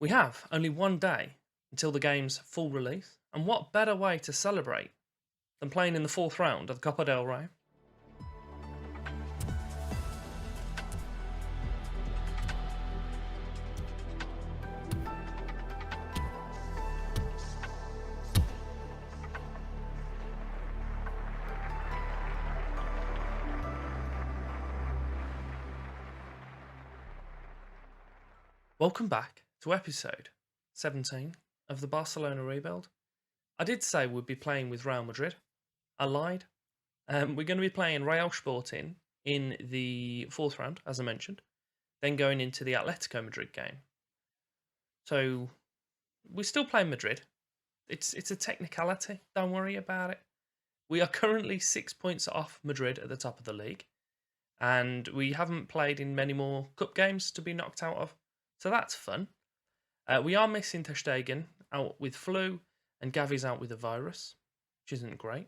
We have only one day until the game's full release, and what better way to celebrate than playing in the fourth round of the Copa del Rey? Welcome back to episode 17 of the Barcelona rebuild. I did say we'd be playing with Real Madrid. I lied. We're going to be playing Real Sporting in the fourth round, as I mentioned, then going into the Atletico Madrid game. So we're still playing Madrid. It's a technicality. Don't worry about it. We are currently 6 points off Madrid at the top of the league, and we haven't played in many more cup games to be knocked out of. So that's fun. We are missing Ter Stegen out with flu, and Gavi's out with a virus, which isn't great.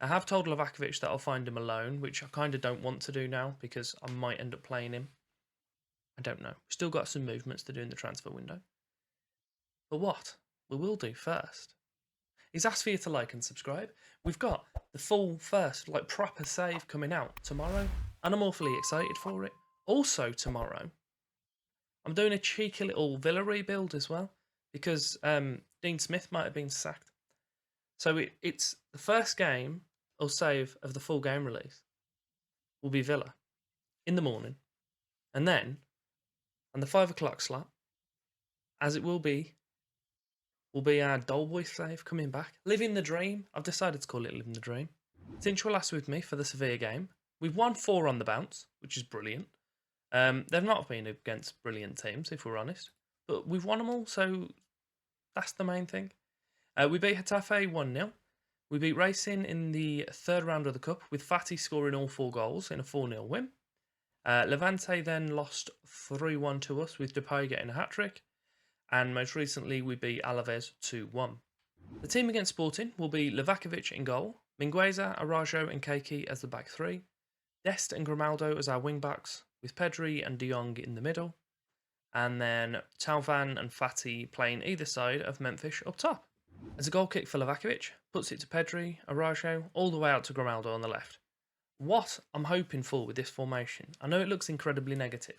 I have told Livakovic that I'll find him alone, which I kind of don't want to do now because I might end up playing him. I don't know. We've still got some movements to do in the transfer window. But what we will do first is ask for you to like and subscribe. We've got the full first, proper save coming out tomorrow, and I'm awfully excited for it. Also tomorrow, I'm doing a cheeky little Villa rebuild as well, because Dean Smith might have been sacked. So it's the first game or save of the full game release will be Villa in the morning, and then on the 5 o'clock slot, as it will be our Doleboy save coming back. Living the dream. I've decided to call it Living the Dream. Since you were last with me for the Sevilla game, we've won 4 on the bounce, which is brilliant. They've not been against brilliant teams, if we're honest, but we've won them all, so that's the main thing. We beat Getafe 1-0. We beat Racing in the third round of the Cup, with Fati scoring all 4 goals in a 4-0 win. Levante then lost 3-1 to us, with Depay getting a hat-trick. And most recently, we beat Alaves 2-1. The team against Sporting will be Livakovic in goal, Mingueza, Arajo and Keiki as the back 3, Dest and Grimaldo as our wing-backs, with Pedri and De Jong in the middle, and then Talvan and Fati playing either side of Memphis up top. As a goal kick for Livakovic, puts it to Pedri, Arajo, all the way out to Grimaldo on the left. What I'm hoping for with this formation, I know it looks incredibly negative.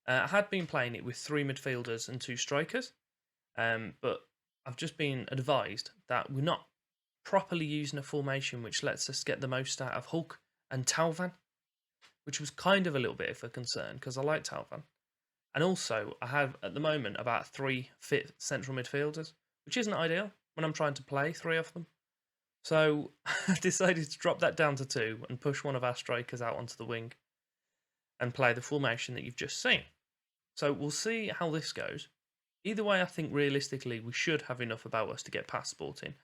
I had been playing it with 3 midfielders and 2 strikers, but I've just been advised that we're not properly using a formation which lets us get the most out of Hulk and Talvan, which was kind of a little bit of a concern because I like Talvan. And also, I have at the moment about 3 fit central midfielders, which isn't ideal when I'm trying to play 3 of them. So I decided to drop that down to 2 and push one of our strikers out onto the wing and play the formation that you've just seen. So we'll see how this goes. Either way, I think realistically we should have enough about us to get past Sporting.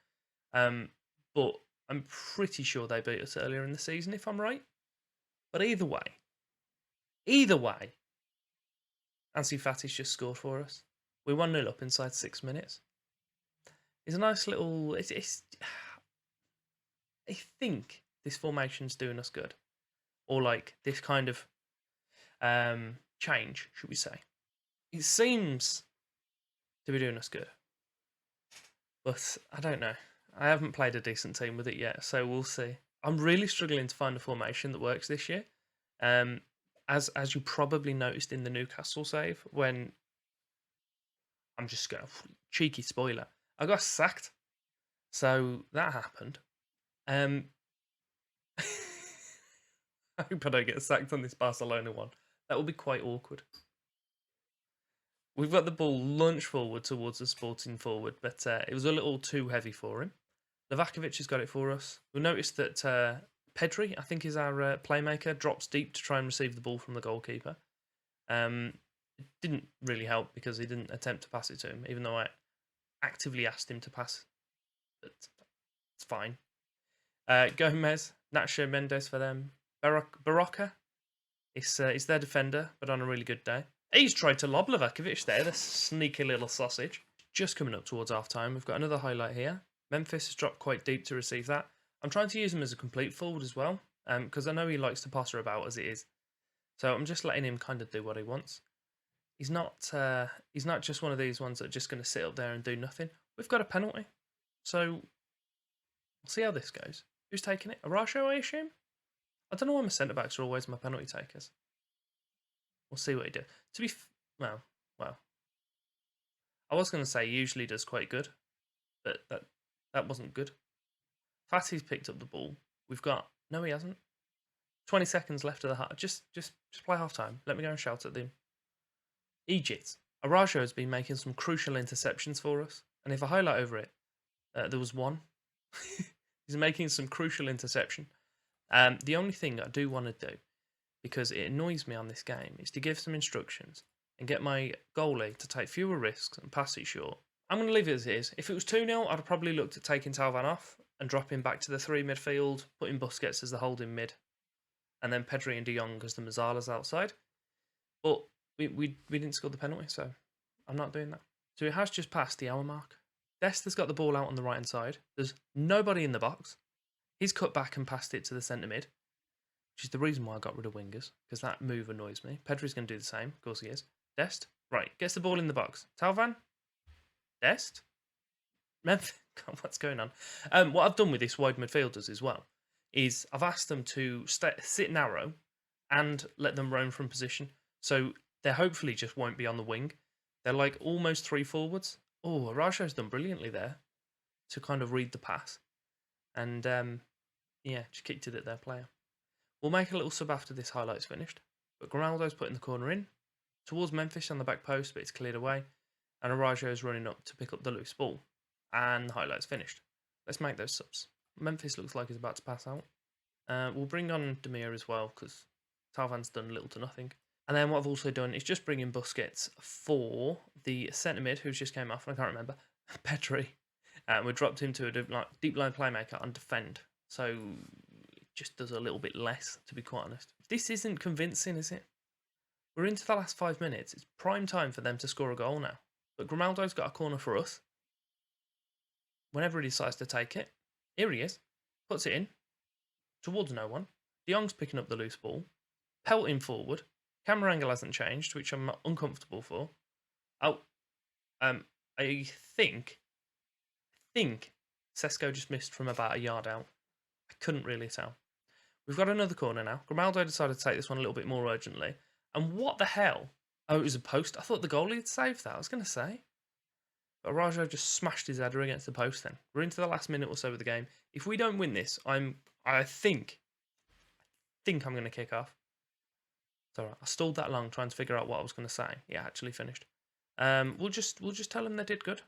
But I'm pretty sure they beat us earlier in the season, if I'm right. But either way, Ansu Fati's just scored for us. We're 1-0 up inside 6 minutes. It's a nice little... I think this formation's doing us good. Or this kind of change, should we say. It seems to be doing us good. But I don't know. I haven't played a decent team with it yet, so we'll see. I'm really struggling to find a formation that works this year. As you probably noticed in the Newcastle save, when I'm just going cheeky spoiler, I got sacked. So that happened. I hope I don't get sacked on this Barcelona one. That will be quite awkward. We've got the ball launched forward towards the Sporting forward, but it was a little too heavy for him. Livakovic has got it for us. We'll notice that Pedri, I think is our playmaker, drops deep to try and receive the ball from the goalkeeper. It didn't really help because he didn't attempt to pass it to him, even though I actively asked him to pass. But it's fine. Gomez, Nacho Mendes for them. Barroca is their defender, but on a really good day. He's tried to lob Livakovic there, the sneaky little sausage. Just coming up towards half-time, we've got another highlight here. Memphis has dropped quite deep to receive that. I'm trying to use him as a complete forward as well, because I know he likes to pass her about as it is. So I'm just letting him kind of do what he wants. He's not just one of these ones that are just going to sit up there and do nothing. We've got a penalty, so we'll see how this goes. Who's taking it? Araujo, I assume. I don't know why my centre backs are always my penalty takers. We'll see what he does. Well, I was going to say he usually does quite good, but that wasn't good. Fatty's picked up the ball. No, he hasn't. 20 seconds left of the half. Just play half time. Let me go and shout at them. Egypt. Araujo has been making some crucial interceptions for us, and if I highlight over it, there was one. He's making some crucial interception. The only thing I do want to do, because it annoys me on this game, is to give some instructions and get my goalie to take fewer risks and pass it short. I'm going to leave it as it is. If it was 2-0, I'd have probably looked at taking Talvan off and dropping back to the 3 midfield, putting Busquets as the holding mid, and then Pedri and De Jong as the Mazzalas outside. But we didn't score the penalty, so I'm not doing that. So it has just passed the hour mark. Dest has got the ball out on the right-hand side. There's nobody in the box. He's cut back and passed it to the centre mid, which is the reason why I got rid of wingers, because that move annoys me. Pedri's going to do the same. Of course he is. Dest, right, gets the ball in the box. Talvan, Dest, Memphis. God, what's going on? What I've done with this wide midfielders as well is I've asked them to sit narrow and let them roam from position. So they hopefully just won't be on the wing. They're like almost 3 forwards. Oh, Araujo's done brilliantly there to kind of read the pass. And yeah, just kicked it at their player. We'll make a little sub after this highlight's finished. But Grimaldo's putting the corner in towards Memphis on the back post, but it's cleared away. And Araujo's running up to pick up the loose ball. And the highlight's finished. Let's make those subs. Memphis looks like he's about to pass out. We'll bring on Demir as well, because Talvan's done little to nothing. And then what I've also done is just bring in Busquets for the centre mid, who's just came off, and I can't remember, Petri. We dropped him to a deep line playmaker on defend. So it just does a little bit less, to be quite honest. This isn't convincing, is it? We're into the last 5 minutes. It's prime time for them to score a goal now. But Grimaldo's got a corner for us. Whenever he decides to take it, here he is. Puts it in. Towards no one. De Jong's picking up the loose ball. Pelting forward. Camera angle hasn't changed, which I'm uncomfortable for. Oh, I think Sesko just missed from about a yard out. I couldn't really tell. We've got another corner now. Grimaldo decided to take this one a little bit more urgently. And what the hell? Oh, it was a post. I thought the goalie had saved that. I was going to say. But Araujo just smashed his header against the post then. We're into the last minute or so of the game. If we don't win this, I think I'm going to kick off. It's all right. I stalled that long trying to figure out what I was going to say. Yeah, actually finished. We'll just tell them they did good.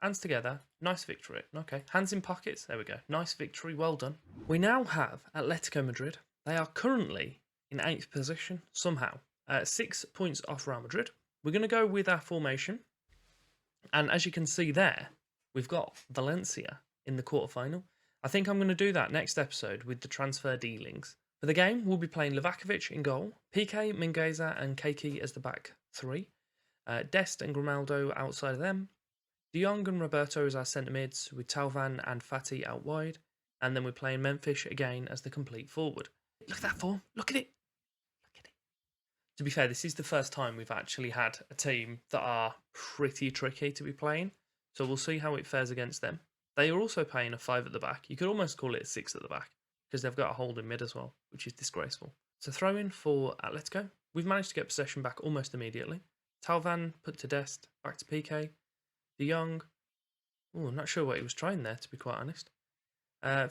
Hands together. Nice victory. Okay. Hands in pockets. There we go. Nice victory. Well done. We now have Atletico Madrid. They are currently in 8th position somehow. 6 points off Real Madrid. We're going to go with our formation. And as you can see there, we've got Valencia in the quarterfinal. I think I'm going to do that next episode with the transfer dealings. For the game, we'll be playing Livakovic in goal, Piqué, Mingueza and Keiki as the back 3. Dest and Grimaldo outside of them. De Jong and Roberto as our centre mids, with Talvan and Fati out wide. And then we're playing Memphis again as the complete forward. Look at that form. Look at it. Look at it. To be fair, this is the first time we've actually had a team that are pretty tricky to be playing. So we'll see how it fares against them. They are also playing a 5 at the back. You could almost call it a 6 at the back, because they've got a hold in mid as well, which is disgraceful. So throw in for Atletico. We've managed to get possession back almost immediately. Talvan put to Dest, back to Piqué. De Jong, I'm not sure what he was trying there, to be quite honest.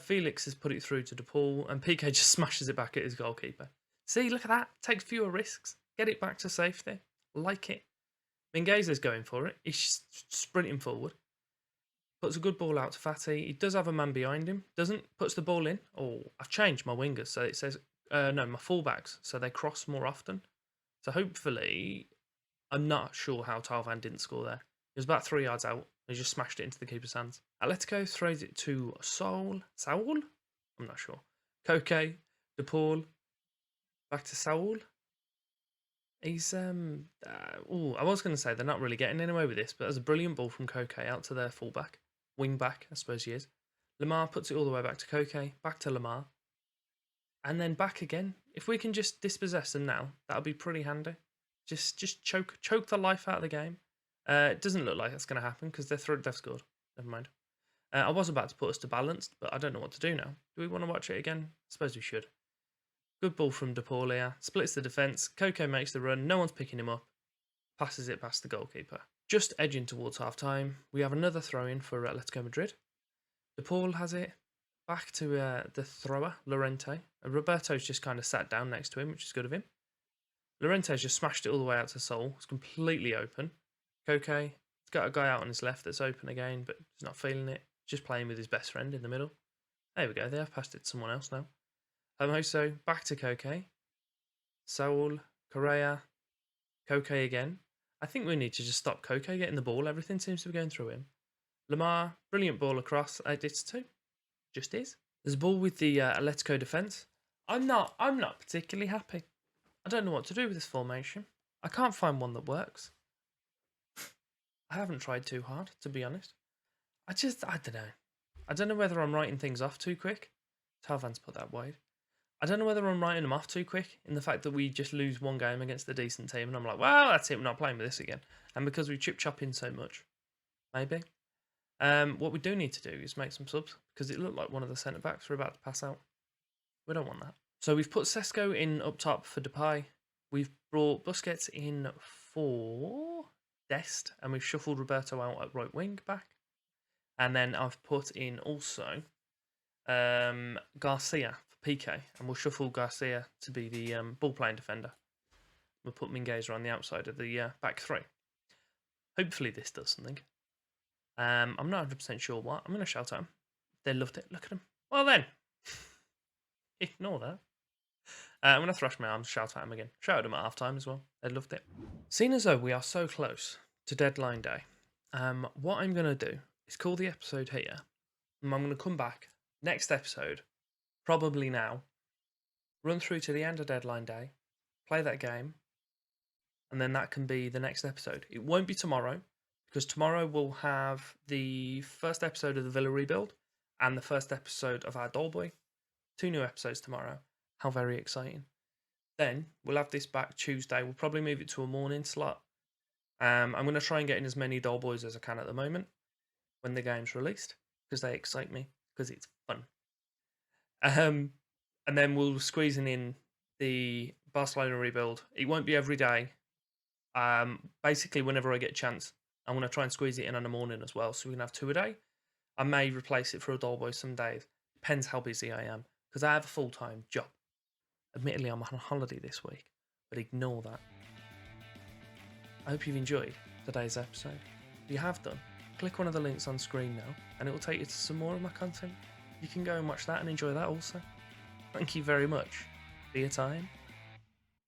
Felix has put it through to De Paul, and Piqué just smashes it back at his goalkeeper. See, look at that. Takes fewer risks. Get it back to safety. Like it. Mingueza's going for it. He's sprinting forward. Puts a good ball out to Fati. He does have a man behind him. Doesn't. Puts the ball in. Oh, I've changed my wingers. So it says, no, my fullbacks. So they cross more often. So hopefully, I'm not sure how Talvan didn't score there. He was about 3 yards out. He just smashed it into the keeper's hands. Atletico throws it to Saul? I'm not sure. Koke, De Paul. Back to Saul. He's, I was going to say they're not really getting anywhere with this, but there's a brilliant ball from Koke out to their fullback. Wing back, I suppose he is. Lamar puts it all the way back to Koke, back to Lamar. And then back again. If we can just dispossess them now, that'll be pretty handy. Just choke the life out of the game. It doesn't look like that's going to happen because they've scored. Never mind. I was about to put us to balanced, but I don't know what to do now. Do we want to watch it again? I suppose we should. Good ball from De Paul here. Splits the defence. Coco makes the run. No one's picking him up. Passes it past the goalkeeper. Just edging towards half-time. We have another throw-in for Atletico Madrid. De Paul has it. Back to the thrower, Llorente. Roberto's just kind of sat down next to him, which is good of him. Llorente's just smashed it all the way out to Sol. It's completely open. Coco, he's got a guy out on his left that's open again, but he's not feeling it. Just playing with his best friend in the middle. There we go. They have passed it to someone else now. Hermoso, back to Coco. Saul, Correa, Coco again. I think we need to just stop Coco getting the ball. Everything seems to be going through him. Lamar, brilliant ball across. It's two. Just is. There's a ball with the Atletico defence. I'm not particularly happy. I don't know what to do with this formation. I can't find one that works. I haven't tried too hard, to be honest. I don't know. I don't know whether I'm writing things off too quick. Tarvan's put that wide. I don't know whether I'm writing them off too quick in the fact that we just lose one game against a decent team and I'm like, well, that's it, we're not playing with this again. And because we chop-chopping so much. Maybe. What we do need to do is make some subs because it looked like one of the centre-backs were about to pass out. We don't want that. So we've put Sesko in up top for Depay. We've brought Busquets in for Dest and we've shuffled Roberto out at right wing back. And then I've put in also Garcia for PK, and we'll shuffle Garcia to be the ball-playing defender. We'll put Mingueza on the outside of the back three. Hopefully this does something. I'm not 100% sure what. I'm going to shout at them. They loved it. Look at them. Well then. Ignore that. I'm going to thrash my arms, shout at them again. Shout at them at half-time as well. They loved it. Seeing as though we are so close to deadline day, what I'm going to do is call the episode here. And I'm going to come back next episode, probably now, run through to the end of deadline day, play that game, and then that can be the next episode. It won't be tomorrow, because tomorrow we'll have the first episode of the Villa rebuild and the first episode of our Doleboy. 2 new episodes tomorrow. How very exciting. Then we'll have this back Tuesday. We'll probably move it to a morning slot. I'm going to try and get in as many Doleboys as I can at the moment when the game's released, because they excite me, because it's fun. And then we'll squeeze in the Barcelona rebuild. It won't be every day. Basically, whenever I get a chance, I'm going to try and squeeze it in on the morning as well, so we can have 2 a day. I may replace it for a Doleboy some days. Depends how busy I am, because I have a full-time job. Admittedly, I'm on holiday this week, but ignore that. I hope you've enjoyed today's episode. If you have done, click one of the links on screen now, and it will take you to some more of my content. You can go and watch that and enjoy that also. Thank you very much for your time.